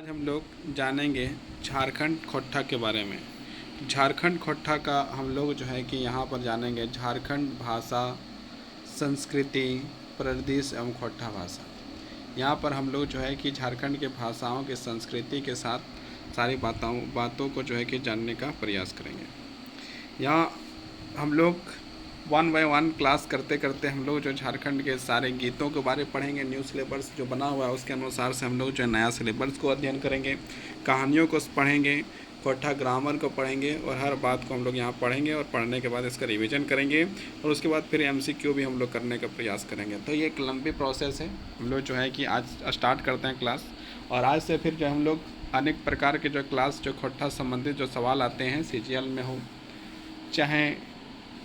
आज हम लोग जानेंगे झारखंड खोट्टा के बारे में। झारखंड खोट्टा का हम लोग जो है कि यहाँ पर जानेंगे झारखंड भाषा, संस्कृति, प्रदेश एवं खोट्टा भाषा। यहाँ पर हम लोग जो है कि झारखंड के भाषाओं के संस्कृति के साथ सारी बातों को जो है कि जानने का प्रयास करेंगे। यहाँ हम लोग वन बाय वन क्लास करते करते हम लोग जो झारखंड के सारे गीतों के बारे में पढ़ेंगे। न्यू सिलेबस जो बना हुआ है उसके अनुसार से हम लोग जो नया सिलेबस को अध्ययन करेंगे, कहानियों को पढ़ेंगे, खोट्टा ग्रामर को पढ़ेंगे और हर बात को हम लोग यहाँ पढ़ेंगे और पढ़ने के बाद इसका रिवीजन करेंगे और उसके बाद फिर MCQ भी हम लोग करने का प्रयास करेंगे। तो ये एक लंबी प्रोसेस है। हम लोग जो है कि आज स्टार्ट करते हैं क्लास और आज से फिर जो हम लोग अनेक प्रकार के जो क्लास जो खोट्टा संबंधित जो सवाल आते हैं CGL में हो, चाहे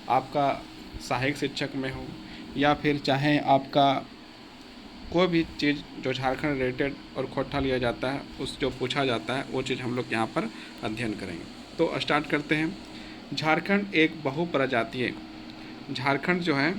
आपका सहायक शिक्षक में हो या फिर चाहे आपका कोई भी चीज़ जो झारखंड रिलेटेड और खोट्टा लिया जाता है उस जो पूछा जाता है वो चीज़ हम लोग यहाँ पर अध्ययन करेंगे। तो स्टार्ट करते हैं। झारखंड एक बहुप्रजातीय, झारखंड जो है,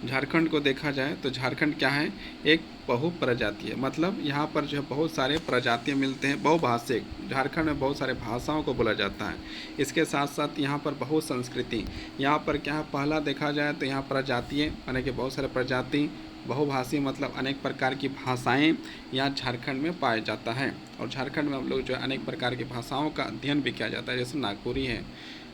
झारखंड को देखा जाए तो झारखंड क्या है, एक बहुप्रजातीय, मतलब यहाँ पर जो है बहुत सारे प्रजातियाँ मिलते हैं। बहुभाषिक, झारखंड में बहुत सारे भाषाओं को बोला जाता है। इसके साथ साथ यहाँ पर बहुत संस्कृति, यहाँ पर क्या है, पहला देखा जाए तो यहाँ प्रजातीय यानी कि बहुत सारे प्रजाति, बहुभाषी मतलब अनेक प्रकार की भाषाएं यहाँ झारखंड में पाया जाता है। और झारखंड में हम लोग जो है अनेक प्रकार की भाषाओं का अध्ययन भी किया जाता है, जैसे नागपुरी है,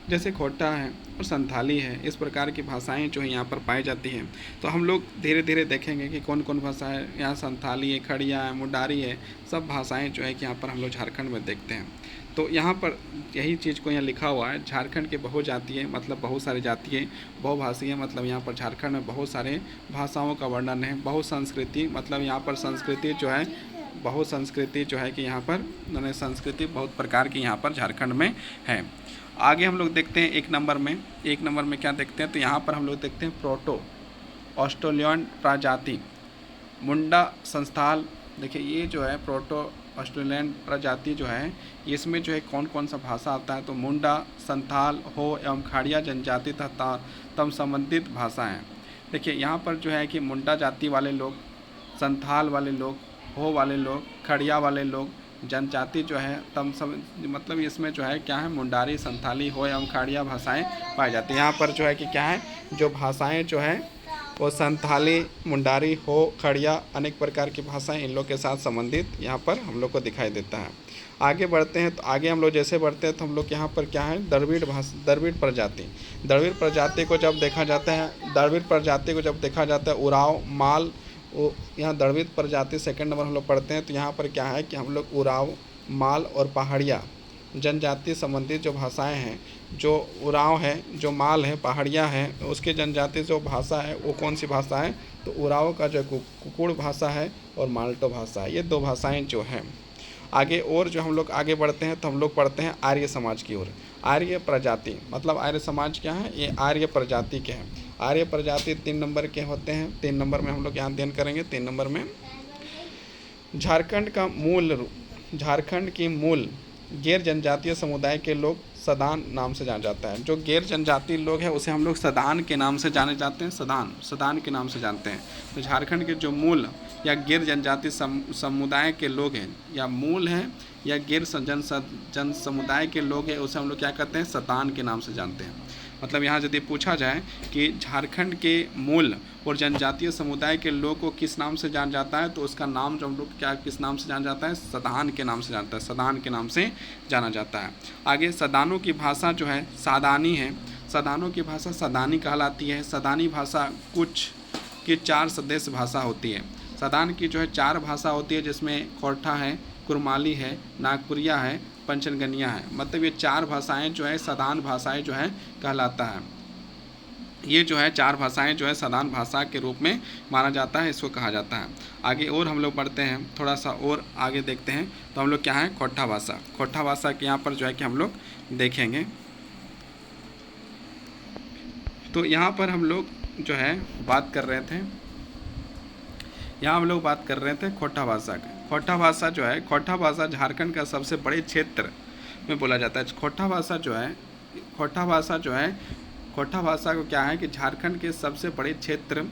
जैसे खोट्टा है और संथाली है। इस प्रकार की भाषाएं जो है यहाँ पर पाई जाती हैं। तो हम लोग धीरे धीरे देखेंगे कि कौन कौन भाषा है। यहाँ संथाली है, खड़िया है, मुंडारी है, सब भाषाएं जो है कि यहाँ पर हम लोग झारखंड में देखते हैं। तो यहाँ पर यही चीज़ को यहाँ लिखा हुआ है, झारखंड के बहुजातीय मतलब बहुत सारी जातीय, बहुभाषीय मतलब यहाँ पर झारखंड में बहुत सारे भाषाओं का वर्णन है। बहुसंस्कृति मतलब यहाँ पर संस्कृति जो है, बहुसंस्कृति जो है कि यहाँ पर मैंने संस्कृति बहुत प्रकार की यहाँ पर झारखंड में है। आगे हम लोग देखते हैं एक नंबर में क्या देखते हैं, तो यहाँ पर हम लोग देखते हैं प्रोटो ऑस्ट्रेलियन प्रजाति, मुंडा संस्थाल। देखिए ये जो है प्रोटो ऑस्ट्रेलियन प्रजाति जो है, इसमें जो है कौन कौन सा भाषा आता है, तो मुंडा, संथाल, हो एवं खाड़िया जनजाति तथा तम संबंधित भाषा हैं। देखिए यहाँ पर जो है कि मुंडा जाति वाले लोग, संथाल वाले लोग, हो वाले लोग, खड़िया वाले लोग, जनजाति जो है तम सब मतलब इसमें जो है क्या है, मुंडारी, संथाली, हो एवं खाड़िया भाषाएं पाई जाती हैं। यहाँ पर जो है कि क्या है, जो भाषाएं जो है वो संथाली, मुंडारी, हो, खड़िया अनेक प्रकार की भाषाएं इन लोग के साथ संबंधित यहाँ पर हम लोग को दिखाई देता है। आगे बढ़ते हैं तो आगे हम लोग जैसे बढ़ते हैं तो हम लोग यहाँ पर क्या है, द्रविड़ प्रजाति को जब देखा जाता है, उराव, माल, यहाँ द्रविड़ प्रजाति सेकंड नंबर हम लोग पढ़ते हैं। तो यहाँ पर क्या है कि हम लोग उराव, माल और पहाड़िया जनजाति संबंधित जो भाषाएं हैं, जो उराव है, जो माल है, पहाड़िया है, उसके जनजाति जो भाषा है वो कौन सी भाषा है, तो उराव का जो कुकुड़ भाषा है और माल्टो भाषा है। ये दो भाषाएं जो हैं। आगे और जो हम लोग आगे बढ़ते हैं तो हम लोग पढ़ते हैं आर्य समाज की ओर। आर्य प्रजाति मतलब आर्य समाज क्या है, ये आर्य प्रजाति के हैं। आर्य प्रजाति 3 नंबर के होते हैं। 3 नंबर में हम लोग यहाँ अध्ययन करेंगे। 3 नंबर में झारखंड की मूल गैर जनजातीय समुदाय के लोग सदान नाम से जाना जाता है। जो गैर जनजातीय लोग हैं उसे हम लोग सदान के नाम से जाने जाते हैं, सदान के नाम से जानते हैं। तो झारखंड के जो मूल या गैर जनजातीय समुदाय के लोग हैं, या मूल हैं या गैर जन समुदाय के लोग हैं, उसे हम लोग क्या कहते हैं, सदान के नाम से जानते हैं। मतलब यहाँ यदि पूछा जाए कि झारखंड के मूल और जनजातीय समुदाय के लोग को किस नाम से जाना जाता है, तो उसका नाम जो हम लोग क्या किस नाम से जाना जाता है, सदान के नाम से जानता है, सदान के नाम से जाना जाता है। आगे सदानों की भाषा जो है सादानी है। सदानों की भाषा सदानी कहलाती है। सदानी भाषा कुछ की 4 सदस्य भाषा होती है। सदान की जो है 4 भाषा होती है, जिसमें खोरठा है, कुरमाली है, नागपुरिया है, पंचनगनिया है। मतलब ये 4 भाषाएं जो है सदान भाषाएं जो है कहलाता है। ये जो है 4 भाषाएं जो है सदान भाषा के रूप में माना जाता है, इसको कहा जाता है। आगे और हम लोग बढ़ते हैं, थोड़ा सा और आगे देखते हैं तो हम लोग क्या है, खोट्टा भाषा के यहाँ पर जो है कि हम लोग देखेंगे। तो यहाँ पर हम लोग जो है बात कर रहे थे, खोट्टा भाषा की। खोट्टा भाषा जो है, खोट्टा भाषा झारखंड का सबसे बड़े क्षेत्र में बोला जाता है। खोट्टा भाषा को क्या है कि झारखंड के सबसे बड़े क्षेत्र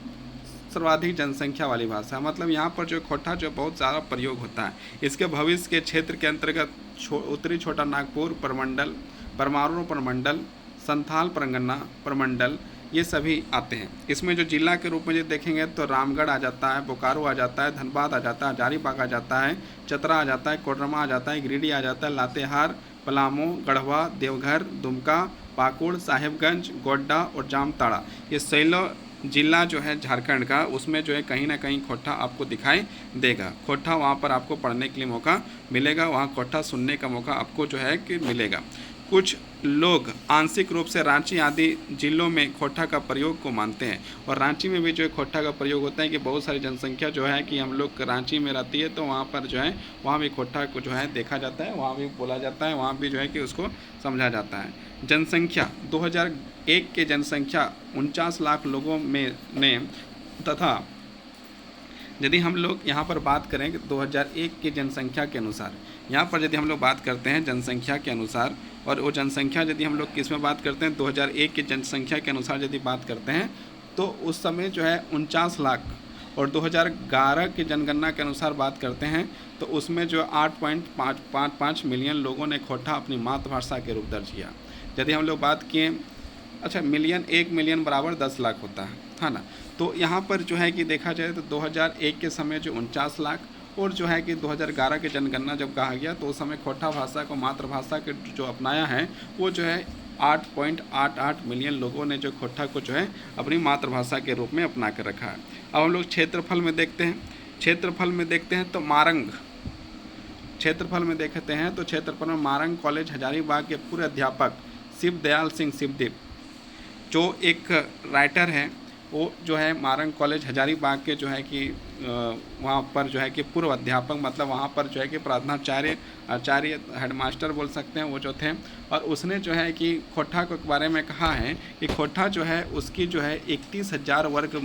सर्वाधिक जनसंख्या वाली भाषा है। मतलब यहाँ पर जो खोटा जो बहुत ज़्यादा प्रयोग होता है। इसके भविष्य के क्षेत्र के अंतर्गत उत्तरी छोटा नागपुर प्रमंडल, परमाणु प्रमंडल, संथाल परगना प्रमंडल, ये सभी आते हैं। इसमें जो जिला के रूप में जो देखेंगे तो रामगढ़ आ जाता है, बोकारो आ जाता है, धनबाद आ जाता है, हजारीबाग आ जाता है, चतरा आ जाता है, कोडरमा आ जाता है, गिरिडीह आ जाता है, लातेहार, पलामू, गढ़वा, देवघर, दुमका, पाकुड़, साहिबगंज, गोड्डा और जामताड़ा, ये 16 जिला जो है झारखंड का, उसमें जो है कहीं ना कहीं खोटा आपको दिखाई देगा। खोटा वहाँ पर आपको पढ़ने के लिए मौका मिलेगा, वहाँ खोटा सुनने का मौका आपको जो है कि मिलेगा। कुछ लोग आंशिक रूप से रांची आदि जिलों में खोटा का प्रयोग को मानते हैं, और रांची में भी जो है खोटा का प्रयोग होता है कि बहुत सारी जनसंख्या जो है कि हम लोग रांची में रहती है, तो वहाँ पर जो है वहाँ भी खोटा को जो है देखा जाता है, वहाँ भी बोला जाता है, वहाँ भी जो है कि उसको समझा जाता है। जनसंख्या 2001 के जनसंख्या 49 लाख लोगों में ने तथा यदि हम लोग यहाँ पर बात करें कि 2001 की जनसंख्या के अनुसार, यहाँ पर यदि हम लोग बात करते हैं जनसंख्या के अनुसार, और वो जनसंख्या यदि हम लोग किस में बात करते हैं 2001 की जनसंख्या के अनुसार यदि बात करते हैं तो उस समय जो है 49 लाख, और 2011 की जनगणना के अनुसार बात करते हैं तो उसमें जो 8.55 मिलियन लोगों ने खोटा अपनी मातृभाषा के रूप दर्ज किया। यदि हम लोग बात किए, अच्छा मिलियन, 1 मिलियन बराबर 10 लाख होता है ना। तो यहाँ पर जो है कि देखा जाए तो 2001 के समय जो 49 लाख, और जो है कि 2011 की जनगणना जब कहा गया तो उस समय खोटा भाषा को मातृभाषा के जो अपनाया है वो जो है 8.88 मिलियन लोगों ने जो खोटा को जो है अपनी मातृभाषा के रूप में अपना कर रखा है। अब हम लोग क्षेत्रफल में देखते हैं, तो मारंग क्षेत्रफल में देखते हैं तो क्षेत्रफल में मारंग कॉलेज हजारीबाग के पूर्व अध्यापक शिवदयाल सिंह शिवदीप, जो एक राइटर हैं, वो जो है मारंग कॉलेज हजारीबाग के जो है कि वहाँ पर जो है कि पूर्व अध्यापक, मतलब वहाँ पर जो है कि प्रधानाचार्य, आचार्य, हेडमास्टर बोल सकते हैं वो जो थे, और उसने जो है कि खोटा के बारे में कहा है कि खोटा जो है उसकी जो है 31,000 वर्ग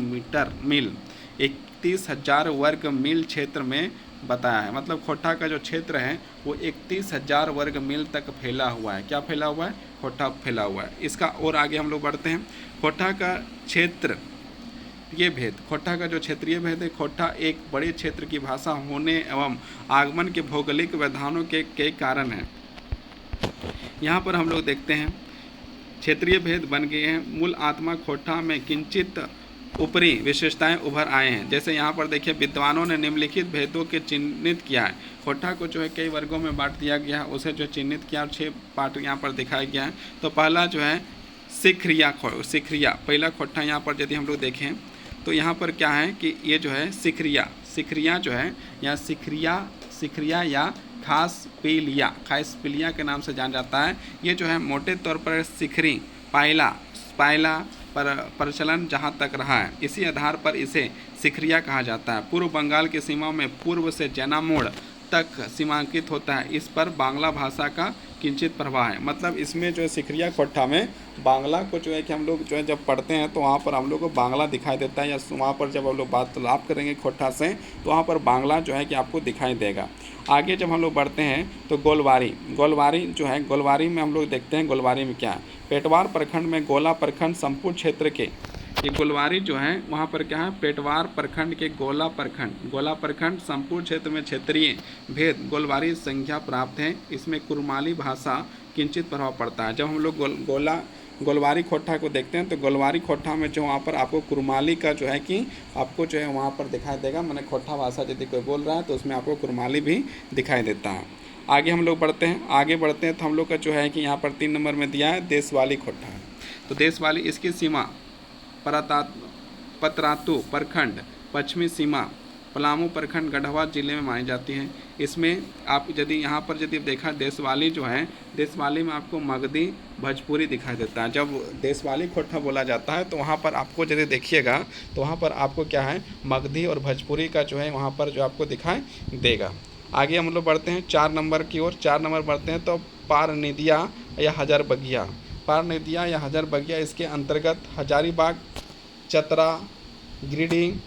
मील 31,000 वर्ग मील क्षेत्र में बताया है। मतलब खोटा का जो क्षेत्र है वो 31,000 वर्ग मील तक फैला हुआ है। क्या फैला हुआ है? खोटा फैला हुआ है। इसका और आगे हम लोग बढ़ते हैं। खोटा का क्षेत्र ये भेद, खोटा का जो क्षेत्रीय भेद है, खोटा एक बड़े क्षेत्र की भाषा होने एवं आगमन के भौगोलिक व्यवधानों के कारण है। यहाँ पर हम लोग देखते हैं क्षेत्रीय भेद बन गए हैं। मूल आत्मा खोटा में किंचित ऊपरी विशेषताएं उभर आए हैं। जैसे यहाँ पर देखिए विद्वानों ने निम्नलिखित भेदों के चिन्हित किया है। खोटा को जो है कई वर्गों में बांट दिया गया है, उसे जो चिन्हित किया और 6 पार्ट यहाँ पर दिखाया गया है। तो पहला जो है सिखरिया, पहला खोटा यहाँ पर यदि हम लोग देखें तो यहाँ पर क्या है कि ये जो है सिखरिया जो है या सिखरिया या खास पीलिया के नाम से जाना जाता है। ये जो है मोटे तौर पर सिखरी पायला पर प्रचलन जहाँ तक रहा है, इसी आधार पर इसे सिखरिया कहा जाता है। पूर्व बंगाल की सीमा में पूर्व से जैनामोड़ तक सीमांकित होता है। इस पर बांग्ला भाषा का किंचित प्रभाव है। मतलब इसमें जो है सिखरिया खोटा में बांग्ला को जो है कि हम लोग जो है जब पढ़ते हैं तो वहाँ पर हम लोग को बांग्ला दिखाई देता है, या वहाँ पर जब हम लोग वार्तालाप करेंगे खोटा से तो वहाँ पर बांग्ला जो है कि आपको दिखाई देगा। आगे जब हम लोग बढ़ते हैं तो गोलवारी जो है, गोलवारी में हम लोग देखते हैं गोलवारी में क्या है। पेटवार प्रखंड में गोला प्रखंड संपूर्ण क्षेत्र के, ये गोलवारी जो है वहाँ पर क्या है, पेटवार प्रखंड के गोला प्रखंड संपूर्ण क्षेत्र में क्षेत्रीय भेद गोलवारी संख्या प्राप्त है। इसमें कुरमाली भाषा किंचित प्रभाव पड़ता है। जब हम लोग गोलवारी खोटा को देखते हैं तो गोलवारी खोटा में जो वहाँ पर आपको कुरमाली का जो है कि आपको जो है वहाँ पर दिखाई देगा। मैंने खोटा भाषा यदि कोई बोल रहा है तो उसमें आपको कुरमाली भी दिखाई देता है। आगे हम लोग बढ़ते हैं तो हम लोग का जो है कि यहाँ पर 3 नंबर में दिया है देशवाली खोटा है। तो देशवाली, इसकी सीमा पतरातू प्रखंड, पश्चिमी सीमा पलामू प्रखंड, गढ़वा जिले में मानी जाती है। इसमें आप यदि यहाँ पर यदि देखा देशवाली जो है, देशवाली में आपको मगधी भोजपुरी दिखाई देता है। जब देशवाली खोटा बोला जाता है तो वहाँ पर आपको यदि देखिएगा तो वहाँ पर आपको क्या है, मगधी और भोजपुरी का जो है वहाँ पर जो आपको दिखाई देगा। आगे हम लोग बढ़ते हैं 4 नंबर की ओर। 4 नंबर बढ़ते हैं तो पारनिदिया या हजारबगिया, इसके अंतर्गत हजारीबाग, चतरा, गिरिडीह,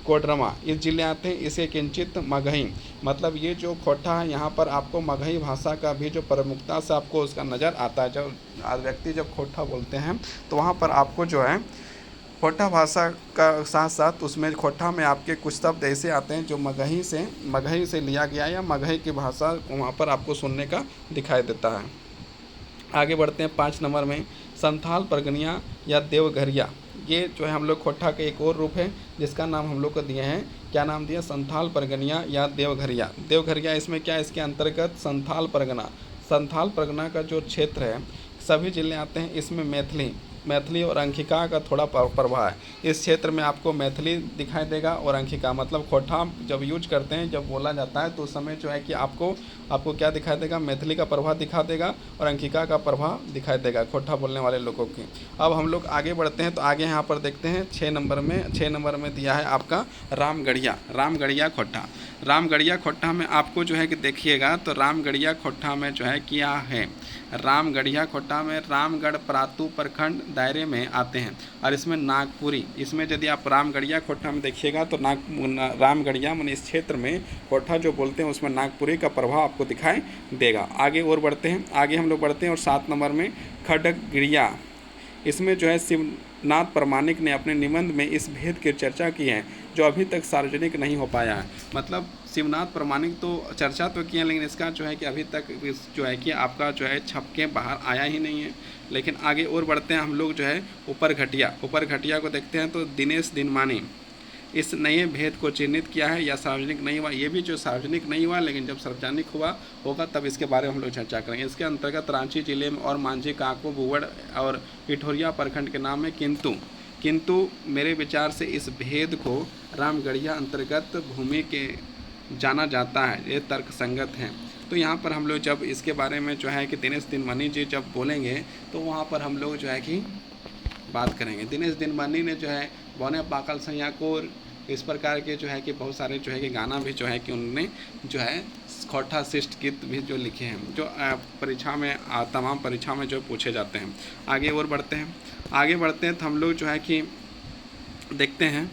कोडरमा ये जिले आते हैं। इसे किंचित मगही, मतलब ये जो खोटा है यहाँ पर आपको मगही भाषा का भी जो प्रमुखता से आपको उसका नज़र आता है। जब व्यक्ति जब खोटा बोलते हैं तो वहाँ पर आपको जो है खोटा भाषा का साथ साथ उसमें खोटा में आपके कुछ शब्द ऐसे आते हैं जो मगही से लिया गया या मगही की भाषा वहाँ पर आपको सुनने का दिखाई देता है। आगे बढ़ते हैं 5 नंबर में संथाल परगनिया या देवघरिया। ये जो है हम लोग खोटा का एक और रूप है जिसका नाम हम लोग को दिए हैं, क्या नाम दिया, संथाल परगनिया या देवघरिया। देवघरिया इसमें क्या है, इसके अंतर्गत संथाल परगना का जो क्षेत्र है सभी जिले आते हैं। इसमें मैथिली और अंकिका का थोड़ा प्रभाव है। इस क्षेत्र में आपको मैथिली दिखाई देगा और अंकिका, मतलब खोटा जब यूज करते हैं, जब बोला जाता है तो उस समय जो है कि आपको क्या दिखाई देगा, मैथिली का प्रभाव दिखा देगा और अंकिका का प्रभाव दिखाई देगा खोटा बोलने वाले लोगों की। अब हम लोग आगे बढ़ते हैं तो आगे यहाँ पर देखते हैं 6 नंबर में दिया है आपका रामगढ़िया खोटा। रामगढ़िया खोटा में आपको जो है कि देखिएगा तो रामगढ़िया खोटा में जो है क्या है, रामगढ़िया खोटा में रामगढ़ परातू प्रखंड दायरे में आते हैं और इसमें नागपुरी, इसमें यदि आप रामगढ़िया खोटा में देखिएगा तो रामगढ़िया मन इस क्षेत्र में खोटा जो बोलते हैं उसमें नागपुरी का प्रभाव आपको दिखाई देगा। आगे हम लोग बढ़ते हैं और 7 नंबर में खड़गगिरिया। इसमें जो है शिवनाथ प्रामाणिक ने अपने निबंध में इस भेद की चर्चा की है जो अभी तक सार्वजनिक नहीं हो पाया है। मतलब शिवनाथ प्रामाणिक तो चर्चा तो किया लेकिन इसका जो है कि अभी तक जो है कि आपका जो है छप के बाहर आया ही नहीं है। लेकिन आगे और बढ़ते हैं हम लोग जो है ऊपर घटिया को देखते हैं तो दिनेश दिनमानी इस नए भेद को चिन्हित किया है या सार्वजनिक नहीं हुआ। ये भी जो सार्वजनिक नहीं हुआ लेकिन जब सार्वजनिक होगा तब इसके बारे में हम लोग चर्चा करेंगे। इसके अंतर्गत रांची जिले में और मांझी काको बुवड़ और पिठोरिया प्रखंड के नाम है, किंतु मेरे विचार से इस भेद को रामगढ़िया अंतर्गत भूमि के जाना जाता है, ये तर्क संगत है। तो यहाँ पर हम लोग जब इसके बारे में जो है कि दिनेश दिनमनी जी जब बोलेंगे तो वहाँ पर हम लोग जो है कि बात करेंगे। दिनेश दिनमनी ने जो है बौने पाकल सैया को इस प्रकार के जो है कि बहुत सारे जो है कि गाना भी जो है कि उन्होंने जो है खोटा शिष्ट गीत भी जो लिखे हैं जो परीक्षा में तमाम परीक्षा में जो पूछे जाते हैं। आगे और बढ़ते हैं तो हम लोग जो है कि देखते हैं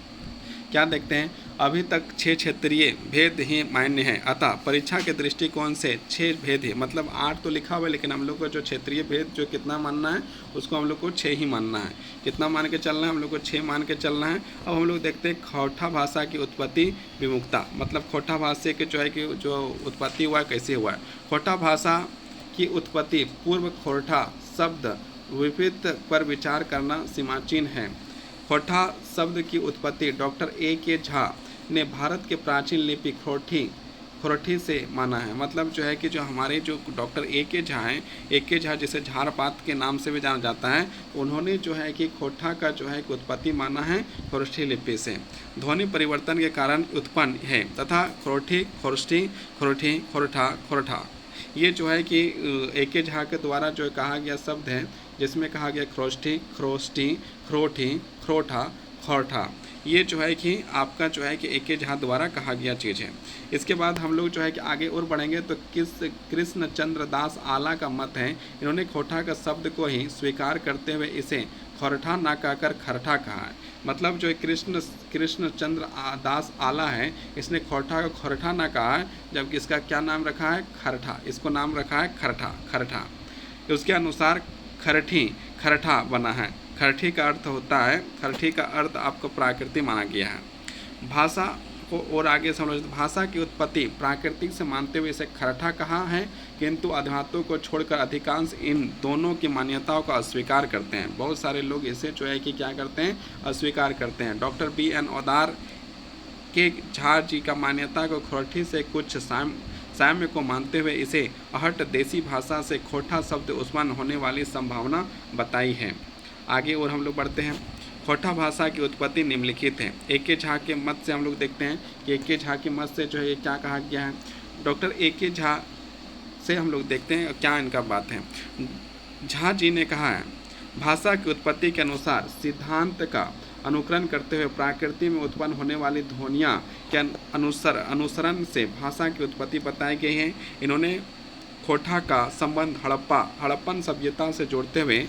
अभी तक 6 क्षेत्रीय भेद ही मान्य हैं, अतः परीक्षा के दृष्टिकोण से 6 भेद है, मतलब 8 तो लिखा हुआ है लेकिन हम लोग को जो क्षेत्रीय भेद जो कितना मानना है उसको हम लोग को 6 ही मानना है। कितना मान के चलना है, हम लोग को 6 मान के चलना है। अब हम लोग देखते हैं खोटा भाषा की उत्पत्ति विमुक्ता, मतलब खोटा भाषा के जो है कि जो उत्पत्ति हुआ कैसे हुआ है। खोटा भाषा की उत्पत्ति पूर्व खोटा शब्द विपरीत पर विचार करना सीमाचीन है। खोटा शब्द की उत्पत्ति डॉक्टर A.K. झा ने भारत के प्राचीन लिपि खोरठी से माना है। मतलब जो है कि जो हमारे जो डॉक्टर A.K. झा हैं, A.K. झा जिसे झारपात के नाम से भी जाना जाता है, उन्होंने जो है कि खोटा का जो है कि उत्पत्ति माना है खोरठी लिपि से। ध्वनि परिवर्तन के कारण उत्पन्न है तथा खोरठी खोरठी खोरठी खोरठा ये जो है कि A.K. झा के द्वारा जो कहा गया शब्द है जिसमें कहा गया खरोष्ठी खरोष्ठी खरोठी खरोठा खौरठा, ये जो है कि आपका जो है कि A.K. झा द्वारा कहा गया चीज़ है। इसके बाद हम लोग जो है कि आगे और बढ़ेंगे तो कृष्ण चंद्र दास आला का मत है, इन्होंने खोटा का शब्द को ही स्वीकार करते हुए इसे खौरठा ना कहकर खरठा कहा है। मतलब जो कृष्ण चंद्र दास आला है इसने खोटा को खरठा ना कहा है, जबकि इसका क्या नाम रखा है, खरठा, इसको नाम रखा है खरठा। उसके अनुसार खरठा बना है। खरठी का अर्थ होता है, खरठी का अर्थ आपको प्राकृतिक माना गया है। भाषा को और आगे समझ, भाषा की उत्पत्ति प्राकृतिक से मानते हुए इसे खरठा कहा है, किंतु अध्यात्मों को छोड़कर अधिकांश इन दोनों की मान्यताओं का अस्वीकार करते हैं। बहुत सारे लोग इसे जो है कि क्या करते हैं, अस्वीकार करते हैं। Doctor B.N. ओदार के झा जी का मान्यता को खरठी से कुछ साम्य को मानते हुए इसे अहट देसी भाषा से खोटा शब्द उत्पन्न होने वाली संभावना बताई है। आगे और हम लोग बढ़ते हैं। खोटा भाषा की उत्पत्ति निम्नलिखित है। A.K. झा के मत से हम लोग देखते हैं कि A.K. झा के मत से जो है क्या कहा गया है। Doctor A.K. झा से हम लोग देखते हैं क्या इनका बात है। झा जी ने कहा है, भाषा की उत्पत्ति के अनुसार सिद्धांत का अनुकरण करते हुए प्रकृति में उत्पन्न होने वाली ध्वनियाँ के अनुसरण से भाषा की उत्पत्ति बताई गई है। इन्होंने खोटा का संबंध हड़प्पन सभ्यता से जोड़ते हुए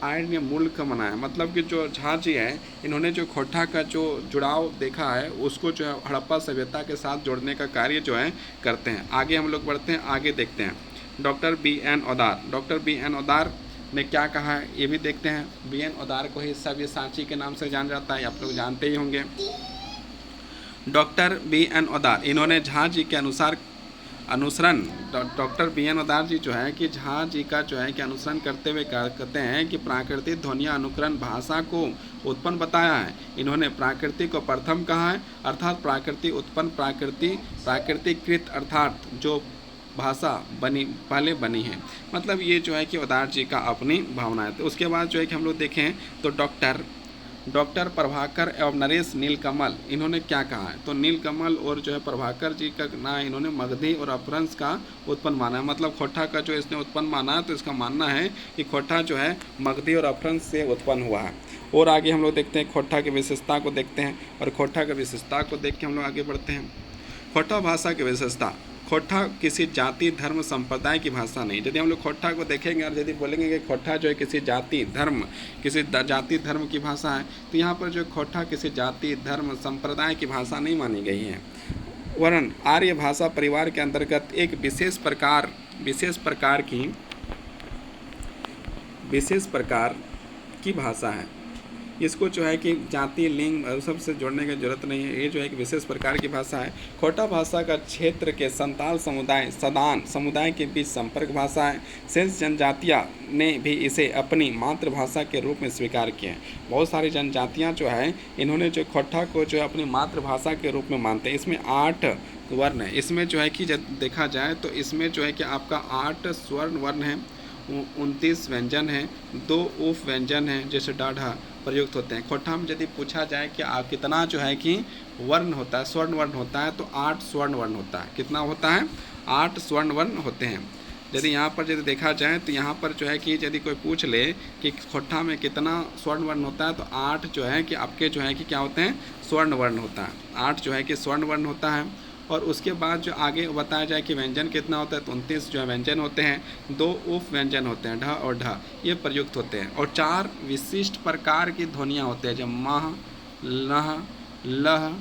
आर्य मूल का मनाया। मतलब कि जो झा जी है इन्होंने जो खोटा का जो जुड़ाव देखा है उसको जो है हड़प्पा सभ्यता के साथ जोड़ने का कार्य जो है करते हैं। आगे हम लोग बढ़ते हैं, आगे देखते हैं। Doctor B.N. ओदार ने क्या कहा है ये भी देखते हैं। BN ओदार को ही सव्यसाची के नाम से जाना जाता है, आप लोग जानते ही होंगे। डॉक्टर BN ओदार, इन्होंने झा जी के अनुसार अनुसरण, डॉक्टर BN ओदार जी जो है कि झा जी का जो है कि अनुसरण करते हुए कहते हैं कि प्राकृतिक ध्वनिया अनुकरण भाषा को उत्पन्न बताया है। इन्होंने प्राकृतिक को प्रथम कहा है, अर्थात प्राकृतिक उत्पन्न, प्राकृतिकृत अर्थात जो भाषा बनी पहले बनी है। मतलब ये जो है कि ओदार जी का अपनी भावना है। तो उसके बाद जो है कि हम लोग देखें तो डॉक्टर प्रभाकर एवं नरेश नीलकमल, इन्होंने क्या कहा है। तो नीलकमल और जो है प्रभाकर जी का ना इन्होंने मगधी और अपभ्रंश का उत्पन्न माना है। मतलब खोटा का जो इसने उत्पन्न माना है, तो इसका मानना है कि खोटा जो है मगधी और अपभ्रंश से उत्पन्न हुआ है। और आगे हम लोग देखते हैं खोटा की विशेषता को देखते हैं, और खोटा की विशेषता को देख के हम लोग आगे बढ़ते हैं। खोटा भाषा की विशेषता, खोटा किसी जाति धर्म संप्रदाय की भाषा नहीं। यदि हम लोग खोटा को देखेंगे और यदि बोलेंगे कि खोटा जो है किसी जाति धर्म की भाषा है, तो यहाँ पर जो खोटा किसी जाति धर्म संप्रदाय की भाषा नहीं मानी गई है, वरन आर्य भाषा परिवार के अंतर्गत एक विशेष प्रकार की भाषा है। इसको जो है कि जाति लिंग सबसे जोड़ने की जरूरत नहीं है, ये जो है एक विशेष प्रकार की भाषा है। खोटा भाषा का क्षेत्र के संताल समुदाय के बीच संपर्क भाषा है। शेष जनजातियाँ ने भी इसे अपनी मातृभाषा के रूप में स्वीकार किया है। बहुत सारी जनजातियाँ जो है इन्होंने जो खोटा को जो है अपनी मातृभाषा के रूप में मानते हैं। इसमें 8 वर्ण है। इसमें जो है कि जब देखा जाए तो इसमें जो है कि आपका 8 स्वर्ण वर्ण है, 29 व्यंजन है, 2 उप व्यंजन हैं जैसे डाढ़ा प्रयुक्त होते हैं। खोटा में यदि पूछा जाए कि आप कितना जो है कि वर्ण होता है, स्वर्ण वर्ण होता है, तो 8 स्वर्ण वर्ण होता है। कितना होता है? 8 स्वर्ण वर्ण होते हैं। यदि यहाँ पर यदि देखा जाए तो यहाँ पर जो है कि यदि कोई पूछ ले कि खोटा में कितना स्वर्ण वर्ण होता है, तो 8 जो है कि आपके जो है कि क्या होते हैं, स्वर्ण वर्ण होता है। 8 जो है कि स्वर्ण वर्ण होता है। और उसके बाद जो आगे बताया जाए कि व्यंजन कितना होता है, तो 29 जो है व्यंजन होते हैं, 2 उप व्यंजन होते हैं, ढ और ढ, ये प्रयुक्त होते हैं। और 4 विशिष्ट प्रकार की ध्वनियाँ होते हैं, जब मह, लह, लह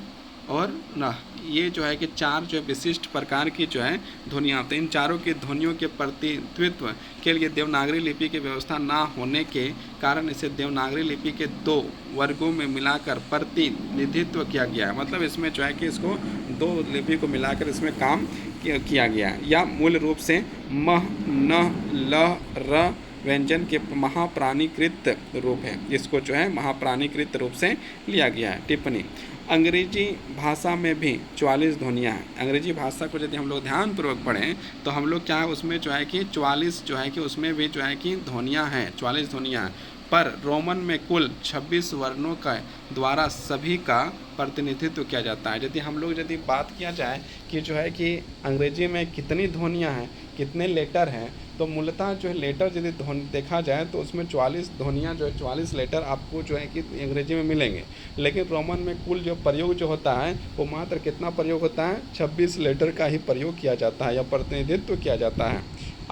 और नह, ये जो है कि 4 जो विशिष्ट प्रकार की जो है ध्वनियाँ होती हैं। इन चारों की ध्वनियों के प्रतिनिधित्व के लिए देवनागरी लिपि की व्यवस्था ना होने के कारण इसे देवनागरी लिपि के 2 वर्गों में मिलाकर प्रतिनिधित्व किया गया है। मतलब इसमें जो है कि इसको 2 लिपि को मिलाकर इसमें काम किया गया है। या मूल रूप से मह, नह, लह, र व्यंजन के महाप्राणीकृत रूप है। इसको जो है महाप्राणीकृत रूप से लिया गया है। टिप्पणी, अंग्रेजी भाषा में भी 44 ध्वनियाँ हैं। अंग्रेजी भाषा को यदि हम लोग ध्यानपूर्वक पढ़ें तो हम लोग क्या है उसमें जो है कि 44 जो है कि उसमें भी जो है कि ध्वनियाँ हैं, 44 ध्वनियाँ हैं। पर रोमन में कुल 26 वर्णों का द्वारा सभी का प्रतिनिधित्व किया जाता है। यदि हम लोग यदि बात किया जाए कि जो है कि अंग्रेजी में कितनी ध्वनियाँ हैं, कितने लेटर हैं, तो मूलतः जो है लेटर यदि देखा जाए तो उसमें 44 ध्वनियाँ जो है 44 लेटर आपको जो है कि अंग्रेजी में मिलेंगे। लेकिन रोमन में कुल जो प्रयोग जो होता है वो मात्र कितना प्रयोग होता है, 26 लेटर का ही प्रयोग किया जाता है या प्रतिनिधित्व किया जाता है।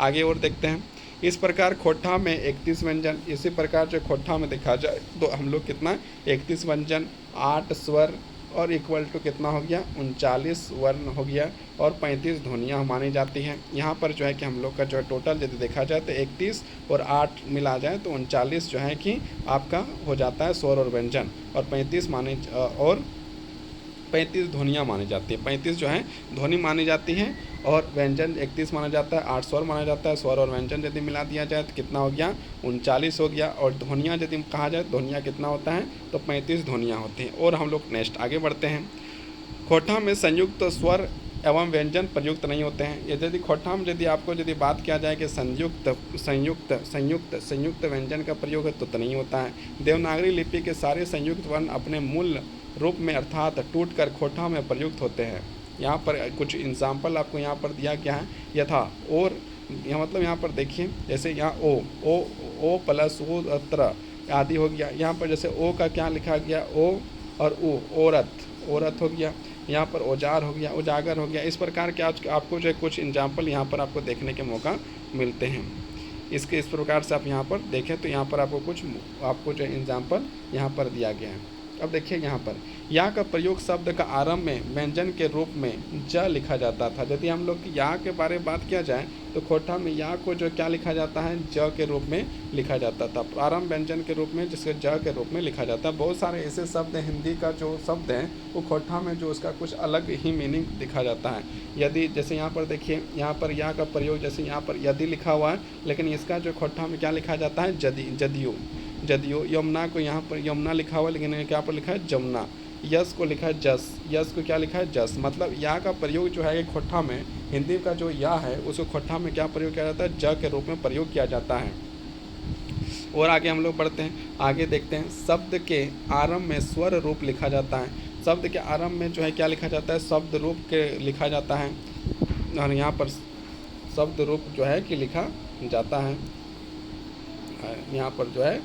आगे और देखते हैं। इस प्रकार खोटा में 31 व्यंजन, इसी प्रकार जो खोटा में देखा जाए तो हम लोग कितना 31 व्यंजन, 8 स्वर और इक्वल टू कितना हो गया 39 वर्ण हो गया और 35 ध्वनियाँ मानी जाती हैं। यहाँ पर जो है कि हम लोग का जो है टोटल यदि देखा जाए तो 31 और 8 मिला जाए तो 39 जो है कि आपका हो जाता है स्वर और व्यंजन, और 35 ध्वनियाँ मानी जाती है। 35 जो है ध्वनि मानी जाती हैं और व्यंजन 31 माना जाता है, 8 स्वर माना जाता है। स्वर और व्यंजन यदि मिला दिया जाए तो कितना हो गया 39 हो गया। और ध्वनियाँ यदि कहा जाए ध्वनियाँ कितना होता है तो 35 ध्वनियाँ होती हैं। और हम लोग नेक्स्ट आगे बढ़ते हैं। खोटा में संयुक्त स्वर एवं व्यंजन प्रयुक्त नहीं होते हैं। यदि खोटा में यदि आपको यदि बात किया जाए कि संयुक्त व्यंजन का प्रयोग है तो नहीं होता है। देवनागरी लिपि के सारे संयुक्त वर्ण अपने मूल रूप में अर्थात टूटकर खोटा में प्रयुक्त होते हैं। यहाँ पर कुछ एग्जाम्पल आपको यहाँ पर दिया गया है। यथा और, यह मतलब यहाँ पर देखिए जैसे यहाँ ओ प्लस ओ अत्र आदि हो गया। यहाँ पर जैसे ओ का क्या लिखा गया ओ और ऊ, औरत हो गया। यहाँ पर औजार हो गया, उजागर हो गया। इस प्रकार के आज आपको जो है कुछ एग्जाम्पल यहाँ पर आपको देखने के मौका मिलते हैं। इसके इस प्रकार से आप यहाँ पर देखें तो यहाँ पर आपको जो एग्जाम्पल यहाँ पर दिया गया है। अब देखिए यहाँ पर या का प्रयोग शब्द का आरंभ में व्यंजन के रूप में ज लिखा जाता था। यदि हम लोग या के बारे में बात किया जाए तो खोटा में या को जो क्या लिखा जाता है, ज के रूप में लिखा जाता था, प्रारंभ व्यंजन के रूप में जिसके ज के रूप में लिखा जाता है। बहुत सारे ऐसे शब्द हैं, हिंदी का जो शब्द हैं वो खोटा में जो उसका कुछ अलग ही मीनिंग दिखा जाता है। यदि जैसे यहाँ पर देखिए, यहाँ पर या का प्रयोग, जैसे यहाँ पर यदि लिखा हुआ है, लेकिन इसका जो खोटा में क्या लिखा जाता है, जदियो। जदियो। यमुना को यहाँ पर यमुना लिखा हुआ है, लेकिन क्या पर लिखा है, जमुना। यस को लिखा है जस, यस को क्या लिखा है, जस। मतलब या का प्रयोग जो है खोटा में, हिंदी का जो या है उसको खोटा में क्या प्रयोग किया जाता है, ज के रूप में प्रयोग किया जाता है। और आगे हम लोग बढ़ते हैं, आगे देखते हैं शब्द के आरंभ में स्वर रूप लिखा जाता है। शब्द के आरंभ में जो है क्या लिखा जाता है, शब्द रूप के लिखा जाता है। और यहाँ पर शब्द रूप जो है कि लिखा जाता है, यहाँ पर जो है